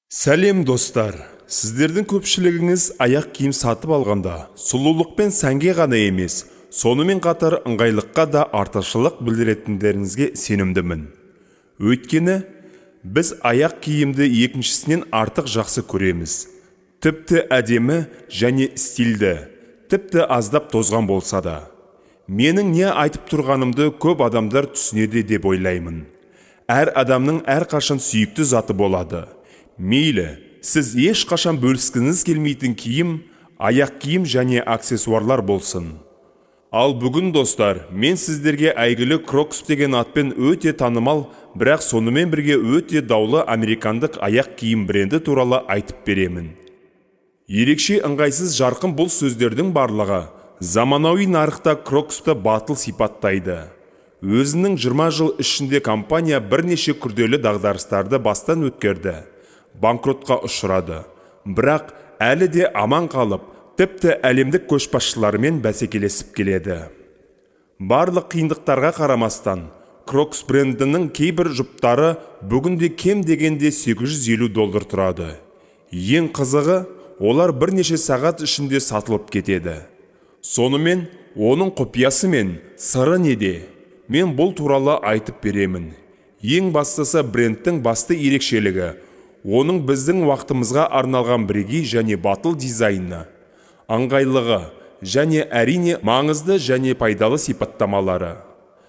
Сәлем достар, сіздердің көпшілігіңіз аяқ киім сатып алғанда сұлулық пен сәнге ғана емес, сонымен қатар ыңғайлыққа да артықшылық білдіретіндеріңізге сенімдімін. Өйткені біз аяқ киімді екіншісінен артық жақсы көреміз. Тіпті әдемі және стильді, тіпті аздап тозған болса да. Менің не айтып тұрғанымды көп адамдар түсінеді деп ойлаймын. Әр адамның әрқашан сүйікті заты болады. Мейлі, сіз ешқашан бөліскіңіз келмейтін киім, аяқ киім және аксессуарлар болсын. Ал бүгін достар, мен сіздерге әйгілі Крокс деген атпен өте танымал, бірақ сонымен бірге өте даулы американдық аяқ киім бренді туралы айтып беремін. Ерекше ыңғайсыз жарқын бұл сөздердің барлығы заманауи нарықта Кроксты батыл сипаттайды. Өзінің 20 жыл ішінде компания бірнеше күрделі дағдарыстарды бастан өткерді. Банкротқа ұшырады, бірақ әлі де аман қалып, тіпті әлемдік көшбасшыларымен бәсекелесіп келеді. Барлық қиындықтарға қарамастан, Крокс брендінің кейбір жұптары бүгінде кем дегенде $850 тұрады. Ең қызығы, олар бірнеше сағат ішінде сатылып кетеді. Сонымен, оның құпиясы мен сыры неде? Мен бұл туралы айтып беремін. Ең бастысы брендтің басты ерекшелігі оның біздің уақытымызға арналған бірегей және батыл дизайны, ыңғайлығы және әрине маңызды және пайдалы сипаттамалары.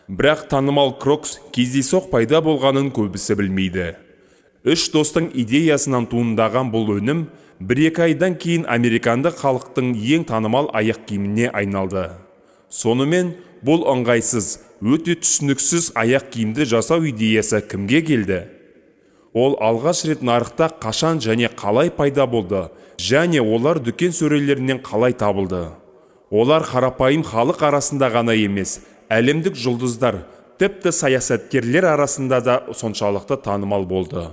Бірақ танымал Крокс кездейсоқ пайда болғанын көбісі білмейді. Үш достың идеясынан туындаған бұл өнім 1-2 айдан кейін американдық халықтың ең танымал аяқ киіміне айналды. Сонымен бұл ыңғайсыз, өте түсініксіз аяқ киімді жасау идеясы кімге келді? Ол алғаш рет нарықта қашан және қалай пайда болды, және олар дүкен сөрелерінен қалай табылды. Олар қарапайым халық арасында ғана емес, әлемдік жұлдыздар, тіпті саясаткерлер арасында да соншалықты танымал болды.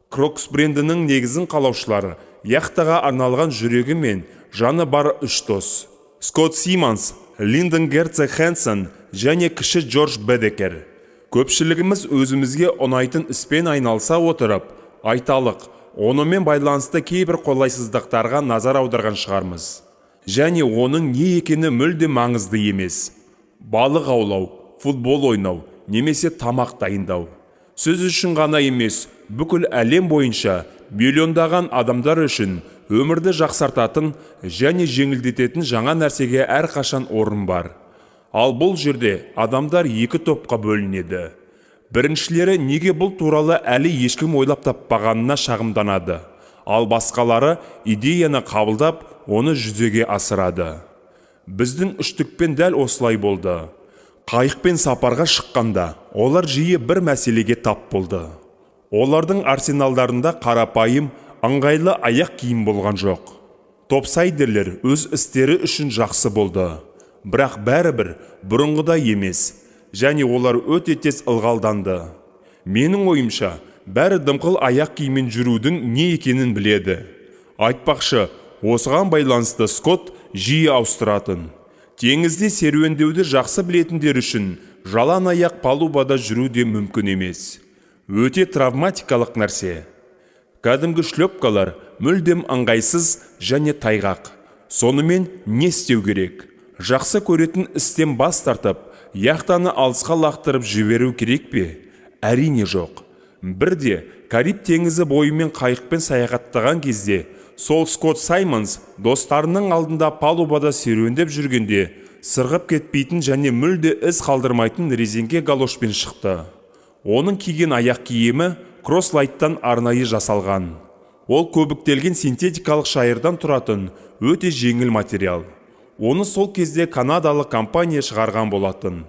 Крокс брендінің негізін қалаушылары яхтаға арналған жүрегі мен жаны бар үш дос. Скотт Симмонс, Линдон Герце Хэнсон және кіші Джордж Бедекер. Көпшілігіміз өзімізге ұнайтын іспен айналса отырып, айталық, онымен байланысты кейбір қолайсыздықтарға назар аударған шығармыз. Және оның не екені мүлде маңызды емес. Балық аулау, футбол ойнау, немесе тамақ дайындау. Сөз үшін ғана емес, бүкіл әлем бойынша миллиондаған адамдар үшін өмірді жақсартатын және жеңілдететін жаңа нәрсеге әрқашан орын бар. Ал бұл жерде адамдар екі топқа бөлінеді. Біріншілері неге бұл туралы әлі ешкім ойлап таппағанына шағымданады. Ал басқалары идеяны қабылдап, оны жүзеге асырады. Біздің үштікпен дәл осылай болды. Қайықпен сапарға шыққанда, олар жиі бір мәселеге тап болды. Олардың арсеналдарында қарапайым, ыңғайлы аяқ киім болған жоқ. Топсайдерлер өз істері үшін жақсы болды. Бірақ бәрібір бұрынғыдай емес, және олар өте тез ылғалданды. Менің ойымша, бәрі дымқыл аяқ киіммен жүрудің не екенін біледі. Айтпақшы, осыған байланысты Скотт жиі ауыстыратын. Теңізде серуендеуді жақсы білетіндер үшін жалаң аяқ палубада жүру де мүмкін емес. Өте травматикалық нәрсе. Кәдімгі шлепкалар мүлдем ыңғайсыз және тайғақ. Сонымен не істеу керек? Жақсы көретін істен бас тартып, яхтаны алысқа лақтырып жіберу керек пе? Әрине жоқ. Бірде Кариб теңізі бойымен қайықпен саяхаттаған кезде, сол Скотт Саймонс достарының алдында палубада серуендеп жүргенде, сырғып кетпейтін және мүлде із қалдырмайтын резеңке галошпен шықты. Оның киген аяқ киімі Кросслайттан арнайы жасалған. Ол көбіктелген синтетикалық шайырдан тұратын өте жеңіл материал. Оны сол кезде канадалық компания шығарған болатын.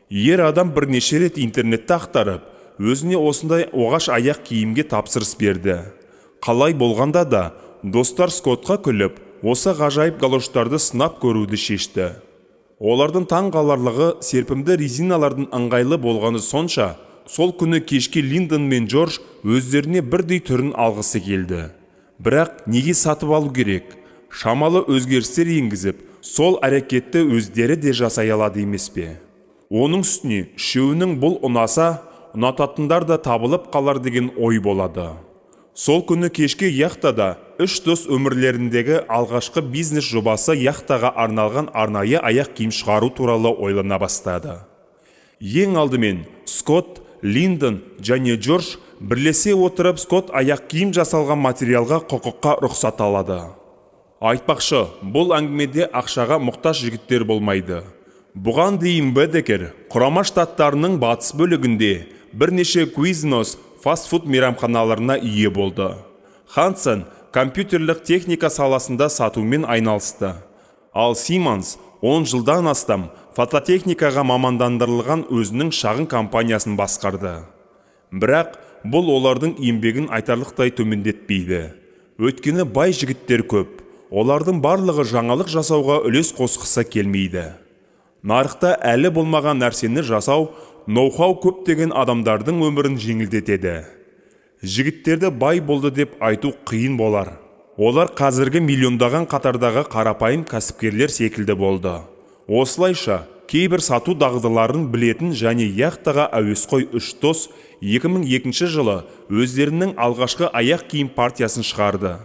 Ер адам бірнеше рет интернетті ақтарып, өзіне осындай оғаш аяқ киімге тапсырыс берді. Қалай болғанда да, достар Скоттқа күліп, осы ғажайып галоштарды сынап көруді шешті. Олардың таң қаларлығы серпімді резиналардың ыңғайлы болғаны сонша, сол күні кешке Линдон мен Джордж өздеріне бірдей түрін алғысы келді. Бірақ неге сатып алу керек? Шамалы өзгерістер енгізіп, сол әрекетті өздері де жасай алады емес пе? Оның үстіне үшеуінің бұл ұнаса, ұнататындар да табылып қалар деген ой болады. Сол күні кешке яхтада үш дос өмірлеріндегі алғашқы бизнес жобасы яхтаға арналған арнайы аяқ киім шығару туралы ойлана бастады. Ең алдымен Скотт, Линдон және Джордж бірлесе отырып Скотт аяқ киім жасалған материалға құқыққа рұқсат алады. Айтпақшы, бұл әңгімеде ақшаға мұқтаж жігіттер болмайды. Бұған дейін Бедекер Құрама Штаттарының батыс бөлігінде бірнеше Quiznos фастфуд мейрамханаларына ие болды. Хансен компьютерлік техника саласында сатумен айналысты. Ал Симмонс 10 жылдан астам фототехникаға мамандандырылған өзінің шағын компаниясын басқарды. Бірақ бұл олардың еңбегін айтарлықтай төмендетпейді. Өйткені бай жігіттер көп. Олардың барлығы жаңалық жасауға үлес қосқысы келмейді. Нарықта әлі болмаған нәрсені жасау, ноу-хау көптеген адамдардың өмірін жеңілдетеді. Жігіттерді бай болды деп айту қиын болар. Олар қазіргі миллиондаған қатардағы қарапайым кәсіпкерлер секілді болды. Осылайша, кейбір сату дағдыларын білетін және яхтаға әуесқой үш дос 2002 жылы өздерінің алғашқы аяқ киім партиясын шығарды.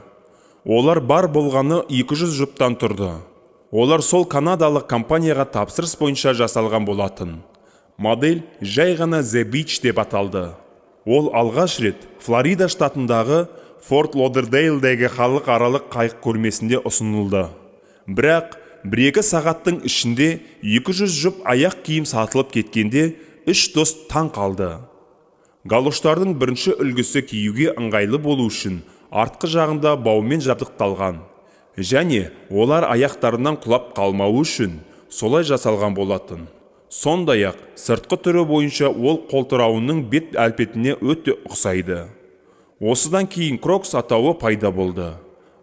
Олар бар болғаны 200 жұптан тұрды. Олар сол канадалық компанияға тапсырыс бойынша жасалған болатын. Модель жай ғана The Beach деп аталды. Ол алғаш рет Флорида штатындағы Форт Лодердейлдегі халықаралық қайық көрмесінде ұсынылды. Бірақ 1-2 сағаттың ішінде 200 жұп аяқ киім сатылып кеткенде үш дос таң қалды. Галоштардың бірінші үлгісі киюге ыңғайлы болу үшін артқы жағында баумен жабдықталған. Және олар аяқтарынан құлап қалмауы үшін солай жасалған болатын. Сондай-ақ сыртқы түрі бойынша ол қолтырауының бет әлпетіне өте ұқсайды. Осыдан кейін Крокс атауы пайда болды.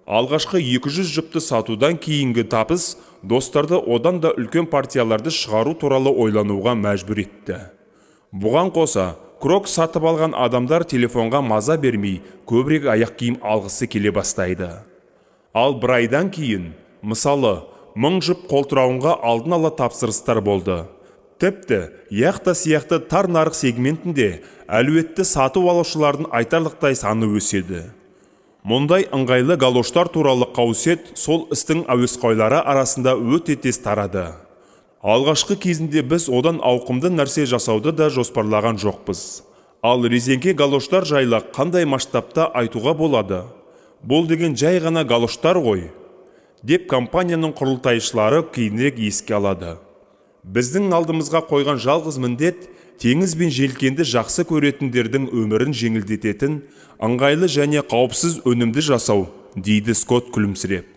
Алғашқы 200 жұпты сатудан кейінгі табыс достарды одан да үлкен партияларды шығару туралы ойлануға мәжбүр етті. Бұған қоса, Крокс сатып алған адамдар телефонға маза бермей, көбірек аяқ киім алғысы келе бастайды. Ал бір айдан кейін, мысалы, 1000 жұп қолтырауынға алдын ала тапсырыстар болды. Тіпті, яхта сияқты тар нарық сегментінде әлеуетті сату алушылардың айтарлықтай саны өседі. Мұндай ыңғайлы галоштар туралы қауесет сол істің әуесқойлары арасында өте тез тарады. Алғашқы кезінде біз одан ауқымды нәрсе жасауды да жоспарлаған жоқпыз. Ал резеңке галоштар жайлы қандай масштабта айтуға болады? Бұл деген жай ғана галоштар ғой, деп компанияның құрылтайшылары кейінірек еске алады. Біздің алдымызға қойған жалғыз міндет теңіз бен желкенді жақсы көретіндердің өмірін жеңілдететін, ыңғайлы және қауіпсіз өнімді жасау, дейді Скотт күлімсіреп.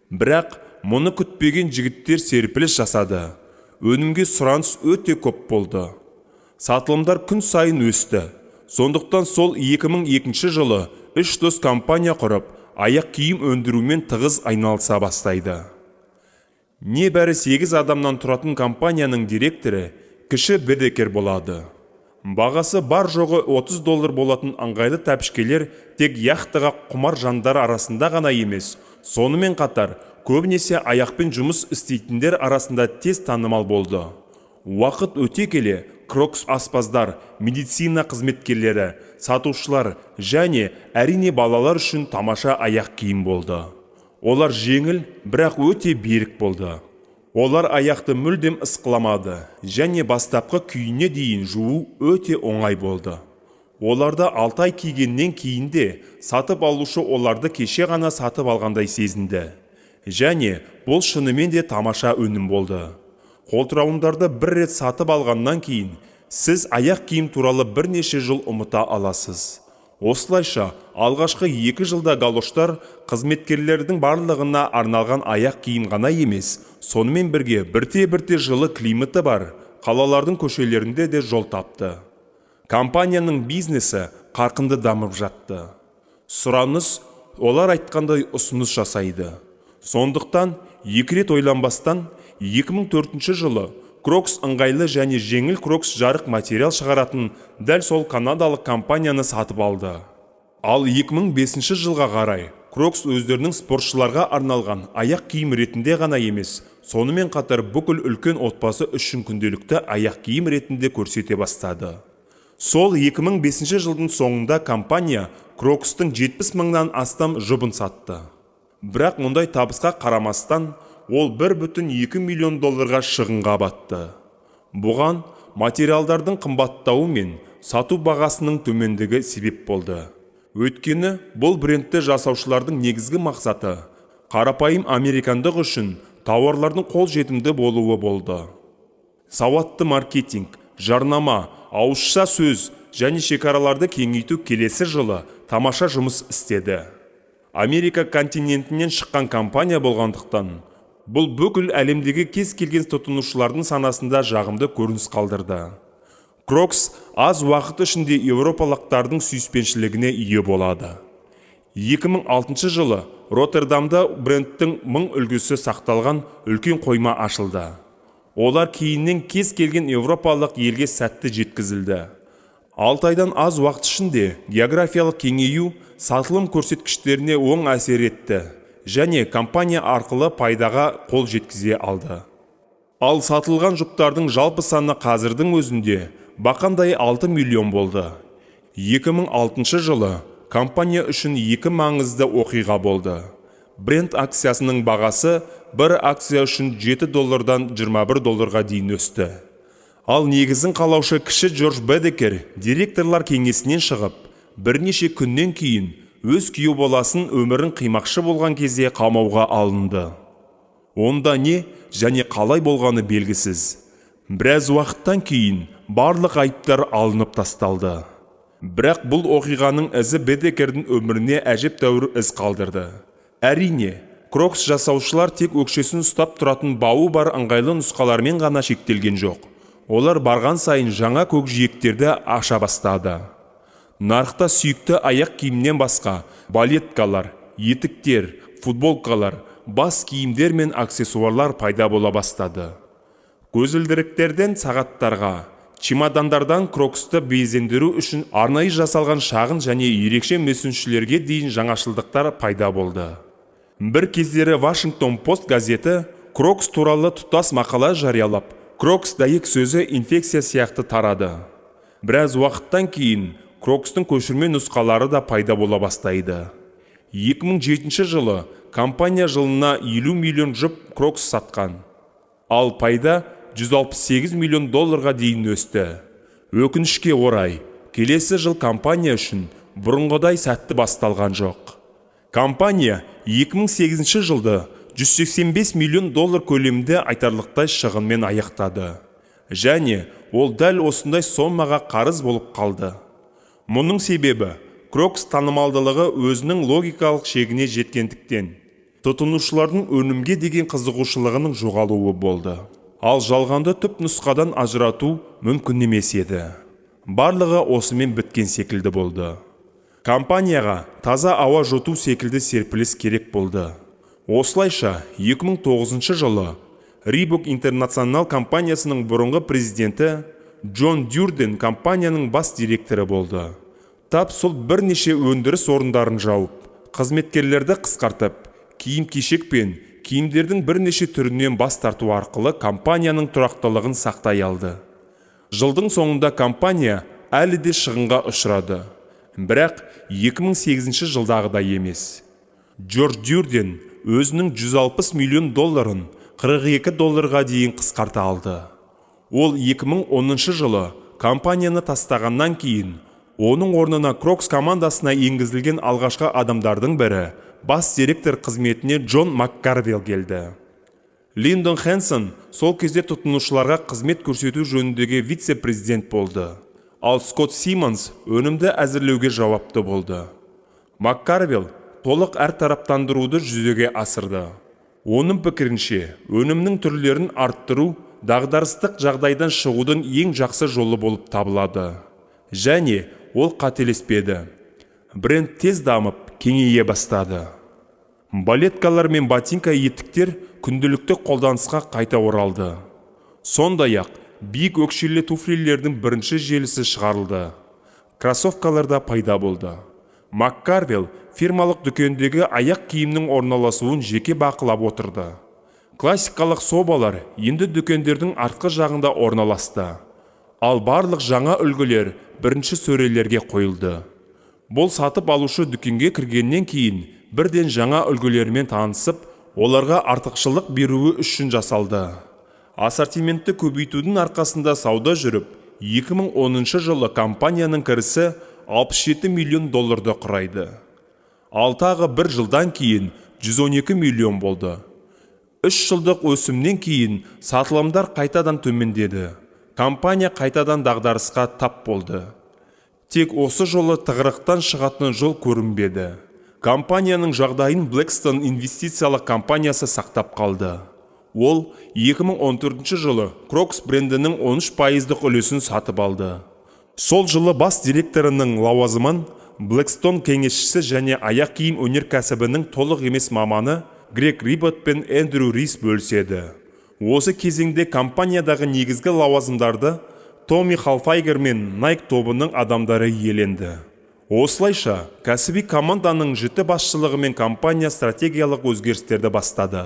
Бірақ мұны күтпеген жігіттер серпіліс жасады. Өнімге сұраныс өте көп болды. Сатылымдар күн сайын өсті. Сондықтан сол 2002 жылы үш дос компания құрып, аяқ киім өндірумен тығыз айналыса бастайды. Небәрі 8 адамнан тұратын компанияның директоры кіші Бедекер болады. Бағасы бар жоғы $30 болатын ыңғайлы тәпішкелер тек яхтаға құмар жандар арасында ғана емес, сонымен қатар көбінесе аяқпен жұмыс істейтіндер арасында тез танымал болды. Уақыт өте келе, Крокс аспаздар, медицина қызметкерлері, сатушылар және әрине балалар үшін тамаша аяқ киім болды. Олар жеңіл, бірақ өте берік болды. Олар аяқты мүлдем ысқыламады және бастапқы күйіне дейін жуу өте оңай болды. Оларда 6 ай кигеннен кейінде сатып алушы оларды кеше ғана сатып алғандай сезінді. Және бұл шынымен де тамаша өнім болды. Қолтырауындарды бір рет сатып алғаннан кейін, сіз аяқ киім туралы бірнеше жыл ұмыта аласыз. Осылайша, алғашқы 2 жылда галоштар қызметкерлердің барлығына арналған аяқ киім ғана емес, сонымен бірге бірте-бірте жылы климаты бар қалалардың көшелерінде де жол тапты. Компанияның бизнесі қарқынды дамып жатты. Сұраныс олар айтқандай ұсыныс жасайды. Сондықтан 2 рет ойланбастан 2004 жылы Крокс ыңғайлы және жеңіл Крокс жарық материал шығаратын дәл сол канадалық компанияны сатып алды. Ал 2005 жылға қарай Крокс өздерінің спортшыларға арналған аяқ киім ретінде ғана емес, сонымен қатар бүкіл үлкен отбасы үшін күнделікті аяқ киім ретінде көрсете бастады. Сол 2005 жылдың соңында компания Крокстың 70 мыңнан астам жұбын сатты. Бірақ мұндай табысқа қарамастан, ол 1,2 миллион долларға шығынға батты. Бұған материалдардың қымбаттауы мен сату бағасының төмендігі себеп болды. Өйткені бұл брендті жасаушылардың негізгі мақсаты қарапайым американдық үшін тауарлардың қолжетімді болуы болды. Сауатты маркетинг, жарнама, ауызша сөз және шекараларды кеңейту келесі жылы тамаша жұмыс істеді. Америка континентінен шыққан компания болғандықтан, бұл бүкіл әлемдегі кез келген тұтынушылардың санасында жағымды көрініс қалдырды. Крокс аз уақыт ішінде еуропалықтардың сүйіспеншілігіне ие болады. 2006 жылы Роттердамда брендтің 1000 үлгісі сақталған үлкен қойма ашылды. Олар кейіннен кез келген еуропалық елге сәтті жеткізілді. 6 айдан аз уақыт ішінде географиялық кеңею сатылым көрсеткіштеріне оң әсер етті және компания арқылы пайдаға қол жеткізе алды. Ал сатылған жұптардың жалпы саны қазірдің өзінде бақандай 6 миллион болды. 2006 жылы компания үшін 2 маңызды оқиға болды. Бренд акциясының бағасы бір акция үшін $7 $21 дейін өсті. Ал негізін қалаушы кіші Джордж Бедекер директорлар кеңесінен шығып, бірнеше күннен кейін өз күйеу баласын өмірін қимақшы болған кезде қамауға алынды. Онда не және қалай болғаны белгісіз. Біраз уақыттан кейін барлық айыптар алынып тасталды. Бірақ бұл оқиғаның ізі Бедекердің өміріне әжептәуір із қалдырды. Әрине, Крокс жасаушылар тек өкшесін ұстап тұратын бауы бар ыңғайлы нұсқалармен ғана шектелген жоқ. Олар барған сайын жаңа көкжиектерді аша бастады. Нарықта сүйікті аяқ киімнен басқа балеткалар, етіктер, футболкалар, бас киімдер мен аксессуарлар пайда бола бастады. Көзілдіріктерден сағаттарға, чемодандардан Кроксты безендіру үшін арнайы жасалған шағын және ерекше мүсіншілерге дейін жаңашылдықтар пайда болды. Бір кездері Вашингтон Пост газеті Крокс туралы тұтас мақала жариялап, Крокс дәйек сөзі инфекция сияқты тарады. Біраз уақыттан кейін Крокстың көшірме нұсқалары да пайда бола бастайды. 2007 жылы компания жылына 50 миллион жұп Крокс сатқан. Ал пайда $168 миллион дейін өсті. Өкінішке орай, келесі жыл компания үшін бұрынғыдай сәтті басталған жоқ. Компания 2008 жылды $185 миллион көлемінде айтарлықтай шығынмен аяқтады. Және ол дәл осындай сомаға қарыз болып қалды. Мұның себебі Крокс танымалдылығы өзінің логикалық шегіне жеткендіктен, тұтынушылардың өнімге деген қызығушылығының жоғалуы болды. Ал жалғанды түп нұсқадан ажырату мүмкін емес еді. Барлығы осымен біткен секілді болды. Компанияға таза ауа жұту секілді серпіліс керек болды. Осылайша 2009 жылы Reebok International компаниясының бұрынғы президенті Джон Дюрден компанияның бас директоры болды. Тап сол бірнеше өндіріс орындарын жауып, қызметкерлерді қысқартып, киім-кешек пен киімдердің бірнеше түрінен бас тарту арқылы компанияның тұрақтылығын сақтай алды. Жылдың соңында компания әлі де шығынға ұшырады. Бірақ 2008 жылдағыдай емес. Джордж Дюрден өзінің $160 миллион $42 дейін қысқарта алды. Ол 2010 жылы компанияны тастағаннан кейін, оның орнына Крокс командасына енгізілген алғашқы адамдардың бірі бас директор қызметіне Джон Маккарвелл келді. Линдон Хэнсон сол кезде тұтынушыларға қызмет көрсету жөніндегі вице-президент болды. Ал Скотт Симмонс өнімді әзірлеуге жауапты болды. Маккарвелл толық әртараптандыруды жүзеге асырды. Оның пікірінше, өнімнің түрлерін арттыру дағдарыстық жағдайдан шығудың ең жақсы жолы болып табылады. Және ол қателеспеді. Бренд тез дамып, кеңейе бастады. Балеткалар мен ботинка етіктер күнделікті қолданысқа қайта оралды. Сондай-ақ биік өкшелі туфлилердің бірінші желісі шығарылды. Кроссовкалар да пайда болды. Маккарвелл фирмалық дүкендегі аяқ киімнің орналасуын жеке бақылап отырды. Классикалық собалар енді дүкендердің артқы жағында орналасты. Ал барлық жаңа үлгілер бірінші сөрелерге қойылды. Бұл сатып алушы дүкенге кіргеннен кейін бірден жаңа үлгілермен танысып, оларға артықшылық беруі үшін жасалды. Ассортиментті көбейтудің арқасында сауда жүріп, 2010 жылы компанияның кірісі $67 миллион құрайды. Ал тағы бір жылдан кейін 112 миллион болды. 3 жылдық өсімнен кейін сатылымдар қайтадан төмендеді. Компания қайтадан дағдарысқа тап болды. Тек осы жолы тығырықтан шығатын жол көрінбеді. Компанияның жағдайын Blackstone инвестициялық компаниясы сақтап қалды. Ол 2014 жылы Crocs брендінің 13% үлесін сатып алды. Сол жылы бас директорының лауазымын Blackstone кеңесшісі және аяқ киім өнеркәсібінің толық емес маманы Грег Рибот пен Эндрю Рис бөліседі. Осы кезеңде компаниядағы негізгі лауазымдарды Томми Халфайгер мен Nike тобының адамдары иеленді. Осылайша, кәсіби команданың жіті басшылығымен компания стратегиялық өзгерістерді бастады.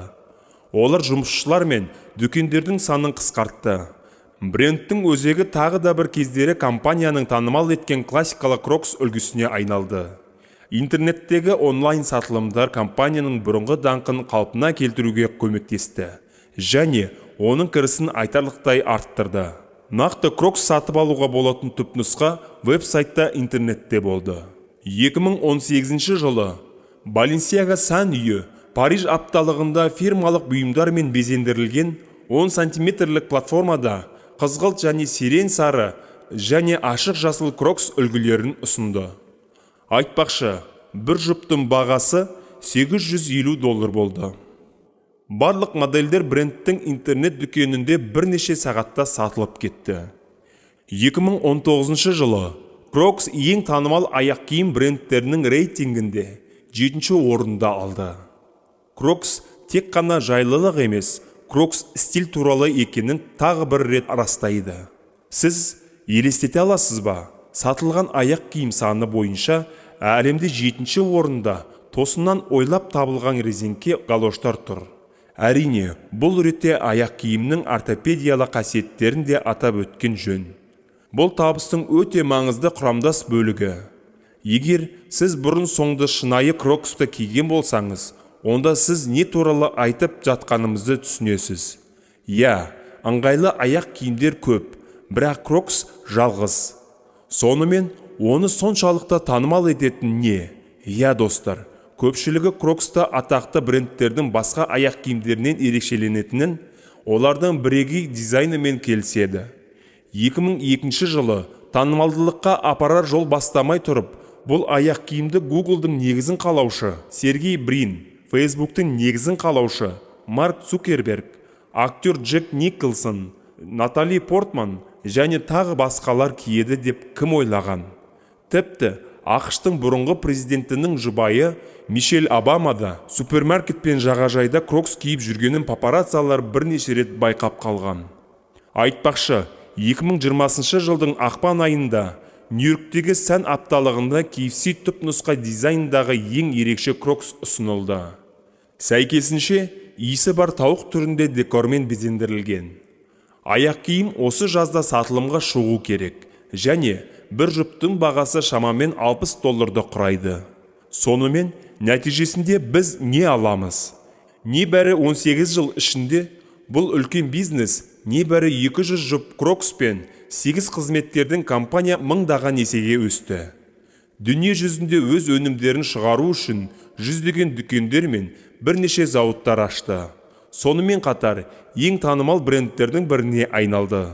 Олар жұмысшылар мен дүкендердің санын қысқартты. Брендтің өзегі тағы да бір кездері компанияның танымал еткен классикалық Crocs үлгісіне айналды. Интернеттегі онлайн сатылымдар компанияның бұрынғы даңқын қалпына келтіруге көмектесті және оның кірісін айтарлықтай арттырды. Нақты Crocs сатып алуға болатын түпнұсқа веб-сайтта интернетте болды. 2018 жылы Balenciaga сән үйі Париж апталығында фирмалық бұйымдармен безендірілген 10 сантиметрлік платформада қызғылт және сирен сары және ашық жасыл Crocs үлгілерін ұсынды. Айтпақшы, бір жұптың бағасы $850 болды. Барлық модельдер брендтің интернет дүкенінде бірнеше сағатта сатылып кетті. 2019 жылы Crocs ең танымал аяқ киім брендтерінің рейтингінде 7-ші орында алды. Crocs тек қана жайлылық емес, Crocs стиль туралы екенін тағы бір рет растайды. Сіз елестете аласыз ба? Сатылған аяқ киім саны бойынша әлемде 7-ші орында тосыннан ойлап табылған резеңке галоштар тұр. Әрине, бұл ретте аяқ киімнің ортопедиялық қасиеттерін де атап өткен жөн. Бұл табыстың өте маңызды құрамдас бөлігі. Егер сіз бұрын соңды шынайы Crocs'ты киген болсаңыз, онда сіз не туралы айтып жатқанымызды түсінесіз. Ыңғайлы аяқ киімдер көп, бірақ Crocs жалғыз. Сонымен, оны соншалықты танымал ететін не? Достар, көпшілігі Crocs'та атақты брендтердің басқа аяқ киімдерінен ерекшеленетінін, олардың бірегей дизайнымен келіседі. 2002 жылы танымалдылыққа апарар жол бастамай тұрып, бұл аяқ киімді Google'дың негізін қалаушы Сергей Брин, Facebook'тың негізін қалаушы Марк Цукерберг, актер Джек Николсон, Натали Портман және тағы басқалар киеді деп кім ойлаған? Тіпті ақш-тың бұрынғы президентінің жұбайы Мишель Обама да супермаркет пен жағажайда Crocs киіп жүргенін папараццилар бірнеше рет байқап қалған. Айтпақшы, 2020 жылдың ақпан айында Нью-Йорктегі сән апталығында KFC түпнұсқа дизайндағы ең ерекше Crocs ұсынылды. Сәйкесінше, иісі бар тауық түрінде декормен безендірілген. Аяқ киім осы жазда сатылымға шығу керек және бір жұптың бағасы шамамен $60 құрайды. Сонымен, нәтижесінде біз не аламыз? Небәрі 18 жыл ішінде бұл үлкен бизнес небәрі 200 жұп Crocs пен 8 қызметтердің компания мыңдаған есеге өсті. Дүние жүзінде өз өнімдерін шығару үшін жүздеген дүкендер мен бірнеше зауыттар ашты. Сонымен қатар ең танымал брендтердің біріне айналды.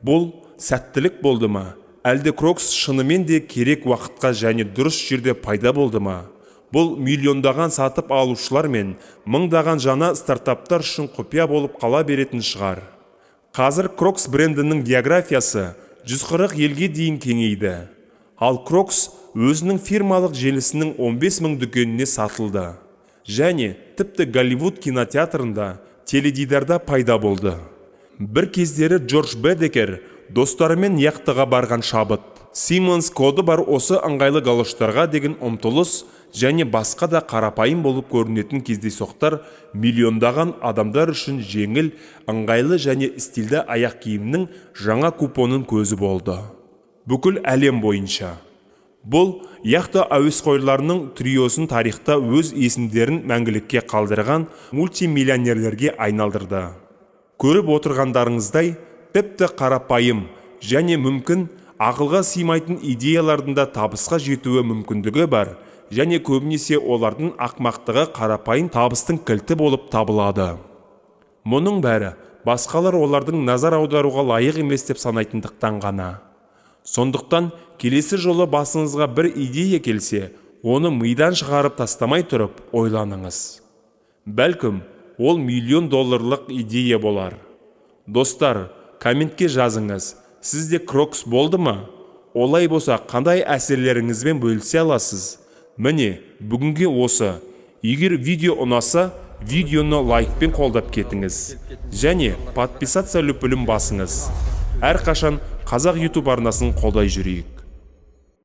Бұл сәттілік болды ма? Әлде Crocs шынымен де керек уақытқа және дұрыс жерде пайда болды ма? Бұл миллиондаған сатып алушылар мен мыңдаған жаңа стартаптар үшін құпия болып қала беретін шығар. Қазір Crocs брендінің географиясы 140 елге дейін кеңейді. Ал Crocs өзінің фирмалық желісінің 15.000 дүкеніне сатылды. Және тіпті Голливуд кинотеатрында, теледидарда пайда болды. Бір кездері Джордж Бедекер достарымен яхтаға барған шабыт. Simmons коды бар осы ыңғайлы галоштарға деген ұмтылыс және басқа да қарапайым болып көрінетін кездейсоқтар миллиондаған адамдар үшін жеңіл, ыңғайлы және стильді аяқ киімнің жаңа купонын көзі болды. Бүкіл әлем бойынша. Бұл яхта әуесқойларының триосын тарихта өз есімдерін мәңгілікке қалдырған мультимиллионерлерге айналдырды. Көріп отырғандарыңыздай, тіпті қарапайым және мүмкін ақылға сыймайтын идеялардың да табысқа жетуі мүмкіндігі бар, және көбінесе олардың ақмақтығы қарапайым табыстың кілті болып табылады. Мұның бәрі басқалар олардың назар аударуға лайық емес деп санайтындықтан ғана. Сондықтан, келесі жолы басыңызға бір идея келсе, оны мидан шығарып тастамай тұрып ойланыңыз. Бәлкім, ол $1,000,000 идея болар. Достар, комментке жазыңыз, сізде крокс болды ма? Олай болса, қандай әсерлеріңізбен бөлісе аласыз? Міне, бүгінге осы. Егер видео ұнаса, видеоны лайкпен қолдап кетіңіз. Және подписаться løпілін басыңыз. Әрқашан Қазақ YouTube арнасын қолдай жүрейік.